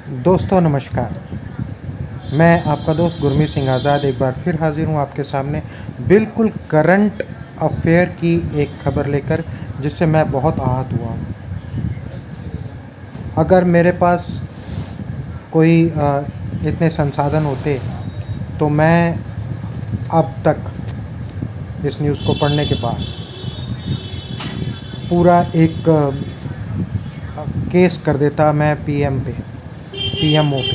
दोस्तों नमस्कार। मैं आपका दोस्त गुरमीत सिंह आज़ाद एक बार फिर हाज़िर हूँ आपके सामने बिल्कुल करंट अफेयर की एक खबर लेकर, जिससे मैं बहुत आहत हुआ हूँ। अगर मेरे पास कोई इतने संसाधन होते तो मैं अब तक इस न्यूज़ को पढ़ने के बाद पूरा एक केस कर देता मैं पीएमओ पे।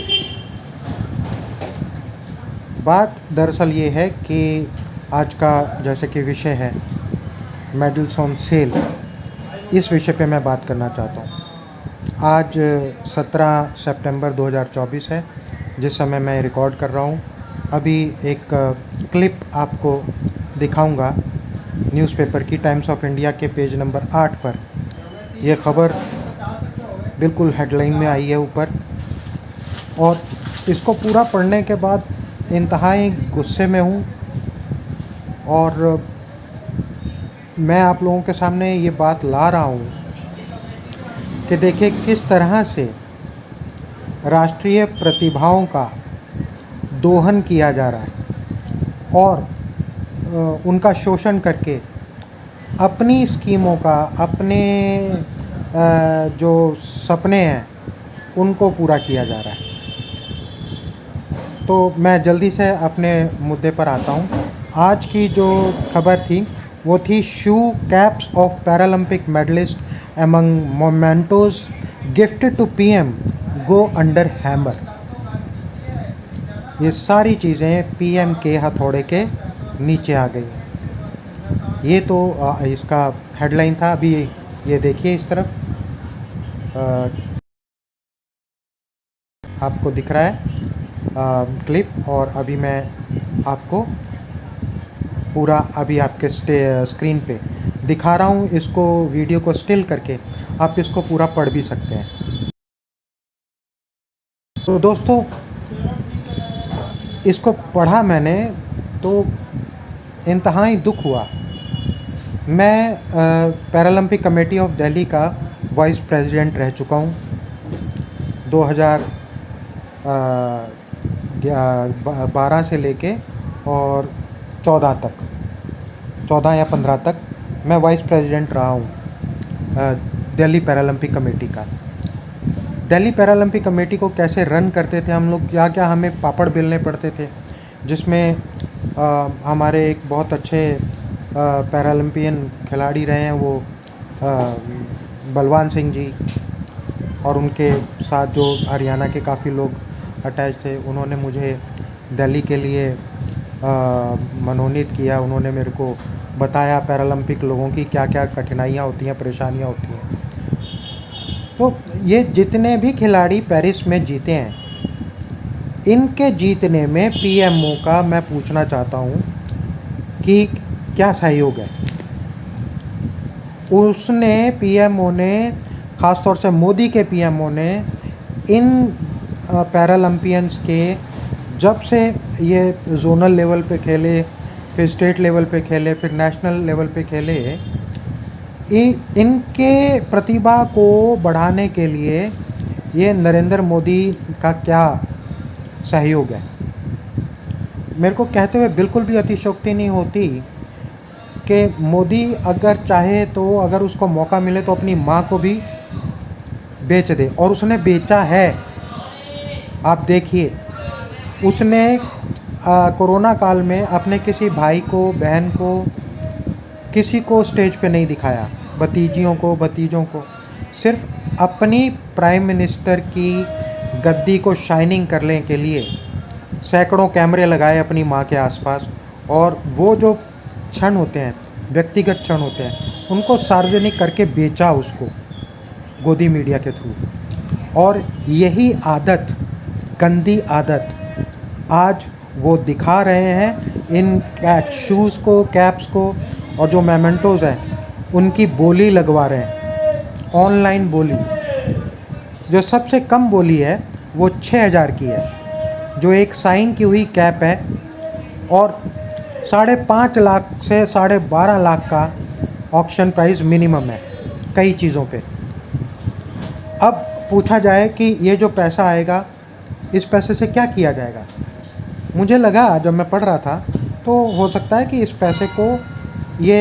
बात दरअसल ये है कि आज का जैसे कि विषय है मेडल्स ऑन सेल, इस विषय पे मैं बात करना चाहता हूँ। आज 17 सितंबर 2024 है, जिस समय मैं रिकॉर्ड कर रहा हूँ। अभी एक क्लिप आपको दिखाऊंगा न्यूज़पेपर की, टाइम्स ऑफ इंडिया के पेज नंबर 8 पर यह खबर बिल्कुल हेडलाइन में आई है ऊपर, और इसको पूरा पढ़ने के बाद इंतहाई गुस्से में हूँ। और मैं आप लोगों के सामने ये बात ला रहा हूँ कि देखिए किस तरह से राष्ट्रीय प्रतिभाओं का दोहन किया जा रहा है और उनका शोषण करके अपनी स्कीमों का, अपने जो सपने हैं उनको पूरा किया जा रहा है। तो मैं जल्दी से अपने मुद्दे पर आता हूँ। आज की जो खबर थी वो थी shoe caps of Paralympic medallist among mementos gifted to PM go under hammer. ये सारी चीज़ें पीएम के हथौड़े के नीचे आ गई। ये तो इसका हेडलाइन था। अभी ये देखिए इस तरफ आपको दिख रहा है क्लिप, और अभी मैं आपको पूरा अभी आपके स्क्रीन पे दिखा रहा हूँ। इसको वीडियो को स्टिल करके आप इसको पूरा पढ़ भी सकते हैं। तो दोस्तों इसको पढ़ा मैंने तो इंतहाई दुख हुआ। मैं पैरालंपिक कमेटी ऑफ दिल्ली का वाइस प्रेसिडेंट रह चुका हूँ 2012 से लेके और 14 या 15 तक मैं वाइस प्रेसिडेंट रहा हूँ दिल्ली पैरालंपिक कमेटी का। दिल्ली पैरालंपिक कमेटी को कैसे रन करते थे हम लोग, क्या क्या हमें पापड़ बेलने पड़ते थे, जिसमें हमारे एक बहुत अच्छे पैरालंपियन खिलाड़ी रहे हैं वो बलवान सिंह जी, और उनके साथ जो हरियाणा के काफ़ी लोग अटैच थे, उन्होंने मुझे दिल्ली के लिए मनोनीत किया। उन्होंने मेरे को बताया पैरालंपिक लोगों की क्या क्या कठिनाइयाँ होती हैं, परेशानियाँ होती हैं। तो ये जितने भी खिलाड़ी पेरिस में जीते हैं, इनके जीतने में पीएमओ का मैं पूछना चाहता हूँ कि क्या सहयोग है। उसने पीएमओ ने, ख़ास तौर से मोदी के पीएमओ ने इन पैरालंपियंस के, जब से ये जोनल लेवल पे खेले, फिर स्टेट लेवल पे खेले, फिर नेशनल लेवल पे खेले, इनके प्रतिभा को बढ़ाने के लिए ये नरेंद्र मोदी का क्या सहयोग है। मेरे को कहते हुए बिल्कुल भी अतिशयोक्ति नहीं होती कि मोदी अगर चाहे तो, अगर उसको मौका मिले तो अपनी माँ को भी बेच दे, और उसने बेचा है। आप देखिए, उसने कोरोना काल में अपने किसी भाई को, बहन को, किसी को स्टेज पे नहीं दिखाया, भतीजियों को, भतीजों को, सिर्फ अपनी प्राइम मिनिस्टर की गद्दी को शाइनिंग करने के लिए सैकड़ों कैमरे लगाए अपनी माँ के आसपास, और वो जो क्षण होते हैं, व्यक्तिगत क्षण होते हैं, उनको सार्वजनिक करके बेचा उसको गोदी मीडिया के थ्रू। और यही आदत, गंदी आदत, आज वो दिखा रहे हैं इन शूज़ को, कैप्स को, और जो मेमेंटोज़ हैं उनकी बोली लगवा रहे हैं। ऑनलाइन बोली जो सबसे कम बोली है वो 6000 की है, जो एक साइन की हुई कैप है, और 5.5 लाख से 12.5 लाख का ऑक्शन प्राइस मिनिमम है कई चीज़ों पे। अब पूछा जाए कि ये जो पैसा आएगा इस पैसे से क्या किया जाएगा। मुझे लगा जब मैं पढ़ रहा था तो हो सकता है कि इस पैसे को ये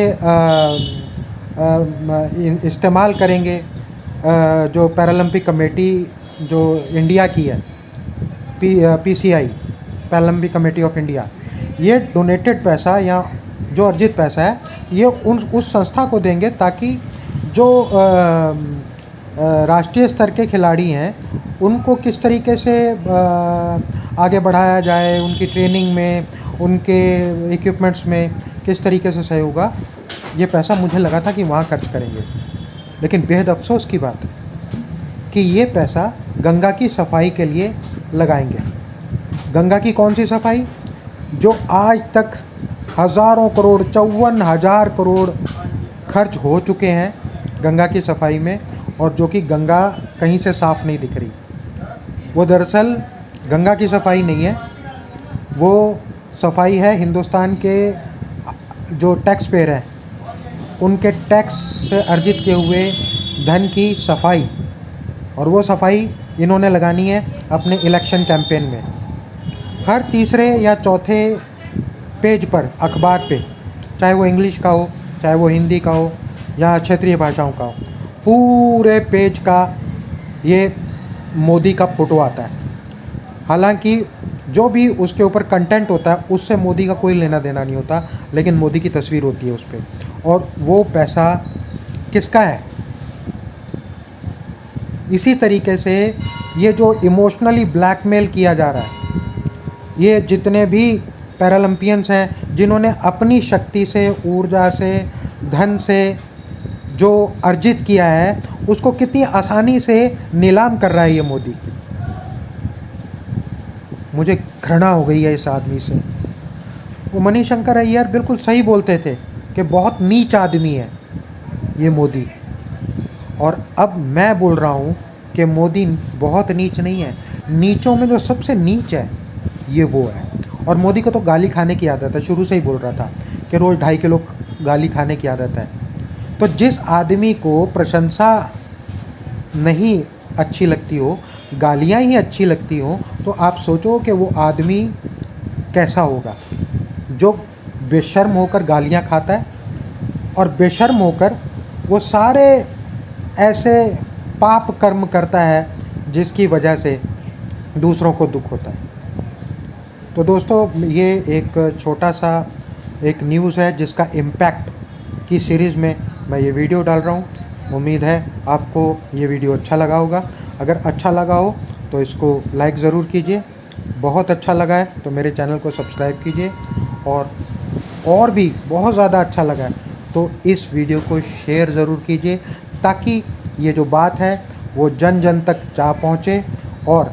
इस्तेमाल करेंगे जो पैरालंपिक कमेटी जो इंडिया की है, PCI, Paralympic committee of India, ये डोनेटेड पैसा या जो अर्जित पैसा है ये उस संस्था को देंगे ताकि जो राष्ट्रीय स्तर के खिलाड़ी हैं उनको किस तरीके से आगे बढ़ाया जाए, उनकी ट्रेनिंग में, उनके इक्विपमेंट्स में किस तरीके से सही होगा, ये पैसा मुझे लगा था कि वहाँ खर्च करेंगे। लेकिन बेहद अफसोस की बात है कि ये पैसा गंगा की सफाई के लिए लगाएंगे। गंगा की कौन सी सफाई? जो आज तक हज़ारों करोड़, 54,000 करोड़ खर्च हो चुके हैं गंगा की सफाई में, और जो कि गंगा कहीं से साफ़ नहीं दिख रही। वो दरअसल गंगा की सफाई नहीं है, वो सफाई है हिंदुस्तान के जो टैक्स पेयर हैं उनके टैक्स से अर्जित किए हुए धन की सफाई। और वो सफाई इन्होंने लगानी है अपने इलेक्शन कैंपेन में। हर तीसरे या चौथे पेज पर अखबार पे, चाहे वो इंग्लिश का हो, चाहे वो हिंदी का हो या क्षेत्रीय भाषाओं का हो, पूरे पेज का ये मोदी का फ़ोटो आता है। हालांकि जो भी उसके ऊपर कंटेंट होता है उससे मोदी का कोई लेना देना नहीं होता, लेकिन मोदी की तस्वीर होती है उस पर। और वो पैसा किसका है? इसी तरीके से ये जो इमोशनली ब्लैकमेल किया जा रहा है, ये जितने भी पैरालंपियंस हैं जिन्होंने अपनी शक्ति से, ऊर्जा से, धन से जो अर्जित किया है उसको कितनी आसानी से नीलाम कर रहा है ये मोदी। मुझे घृणा हो गई है इस आदमी से। वो मणिशंकर अय्यर बिल्कुल सही बोलते थे कि बहुत नीच आदमी है ये मोदी, और अब मैं बोल रहा हूँ कि मोदी बहुत नीच नहीं है, नीचों में जो सबसे नीच है ये वो है। और मोदी को तो गाली खाने की आदत है, शुरू से ही बोल रहा था कि रोज़ 2.5 किलो गाली खाने की आदत है। तो जिस आदमी को प्रशंसा नहीं अच्छी लगती हो, गालियाँ ही अच्छी लगती हो, तो आप सोचो कि वो आदमी कैसा होगा जो बेशर्म होकर गालियाँ खाता है और बेशर्म होकर वो सारे ऐसे पाप कर्म करता है जिसकी वजह से दूसरों को दुख होता है। तो दोस्तों, ये एक छोटा सा एक न्यूज़ है जिसका इम्पैक्ट की सीरीज़ में मैं ये वीडियो डाल रहा हूँ। उम्मीद है आपको ये वीडियो अच्छा लगा होगा। अगर अच्छा लगा हो तो इसको लाइक ज़रूर कीजिए, बहुत अच्छा लगा है तो मेरे चैनल को सब्सक्राइब कीजिए, और भी बहुत ज़्यादा अच्छा लगा है तो इस वीडियो को शेयर ज़रूर कीजिए ताकि ये जो बात है वो जन जन तक जा पहुँचे, और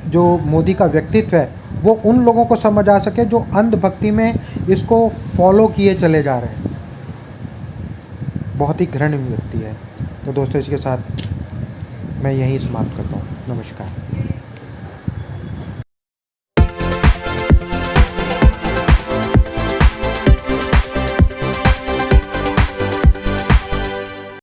जो मोदी का व्यक्तित्व है वो उन लोगों को समझ आ सके जो अंधभक्ति में इसको फॉलो किए चले जा रहे हैं। बहुत ही घृण्य व्यक्ति है। तो दोस्तों, इसके साथ मैं यहीं समाप्त करता हूँ। नमस्कार।